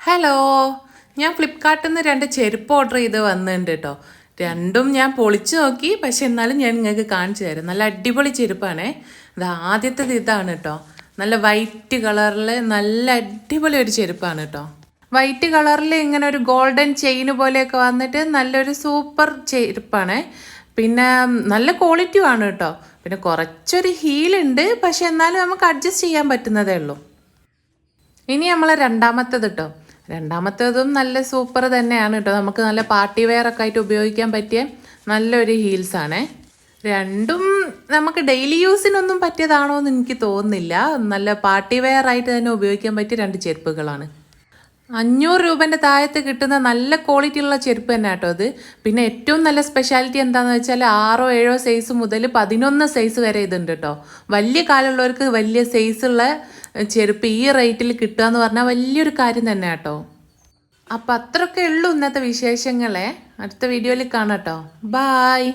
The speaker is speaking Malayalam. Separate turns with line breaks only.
ഹലോ, ഞാൻ ഫ്ലിപ്കാർട്ടിൽ നിന്ന് 2 ചെരുപ്പ് ഓർഡർ ചെയ്ത് വന്നിട്ടുണ്ട് കേട്ടോ. രണ്ടും ഞാൻ പൊളിച്ചു നോക്കി, പക്ഷെ എന്നാലും ഞാൻ നിങ്ങൾക്ക് കാണിച്ചു തരാം. നല്ല അടിപൊളി ചെരുപ്പാണേ. ഇത് ആദ്യത്തേത് ഇതാണ് കേട്ടോ. നല്ല വൈറ്റ് കളറിൽ നല്ല അടിപൊളി ഒരു ചെരുപ്പാണ് കേട്ടോ. വൈറ്റ് കളറിൽ ഇങ്ങനെ ഒരു ഗോൾഡൻ ചെയിൻ പോലെയൊക്കെ വന്നിട്ട് നല്ലൊരു സൂപ്പർ ചെരുപ്പാണ്. പിന്നെ നല്ല ക്വാളിറ്റിയുമാണ് കേട്ടോ. പിന്നെ കുറച്ചൊരു ഹീലുണ്ട്, പക്ഷെ എന്നാലും നമുക്ക് അഡ്ജസ്റ്റ് ചെയ്യാൻ പറ്റുന്നതേ ഉള്ളൂ. ഇനി നമ്മളെ രണ്ടാമത്തേത് കേട്ടോ. രണ്ടാമത്തേതും നല്ല സൂപ്പർ തന്നെയാണ് കേട്ടോ. നമുക്ക് നല്ല പാർട്ടി വെയർ ഒക്കെ ആയിട്ട് ഉപയോഗിക്കാൻ പറ്റിയ നല്ലൊരു ഹീൽസാണേ. രണ്ടും നമുക്ക് ഡെയിലി യൂസിനൊന്നും പറ്റിയതാണോ എന്ന് എനിക്ക് തോന്നുന്നില്ല. നല്ല പാർട്ടി വെയർ ആയിട്ട് തന്നെ ഉപയോഗിക്കാൻ പറ്റിയ 2 ചെരുപ്പുകളാണ്. 500 രൂപേൻ്റെ താഴത്ത് കിട്ടുന്ന നല്ല ക്വാളിറ്റി ഉള്ള ചെരുപ്പ് തന്നെ കേട്ടോ ഇത്. പിന്നെ ഏറ്റവും നല്ല സ്പെഷ്യാലിറ്റി എന്താണെന്ന് വെച്ചാൽ 6 7 സൈസ് മുതൽ 11 സൈസ് വരെ ഇതുണ്ട് കേട്ടോ. വലിയ കാലുള്ളവർക്ക് വലിയ സൈസുള്ള ചെരുപ്പ് ഈ റേറ്റിൽ കിട്ടുക എന്ന് പറഞ്ഞാൽ വലിയൊരു കാര്യം തന്നെ കേട്ടോ. അപ്പം അത്രയൊക്കെ ഉള്ളൂ ഇന്നത്തെ വിശേഷങ്ങളെ. അടുത്ത വീഡിയോയിൽ കാണാം കേട്ടോ. ബായ്.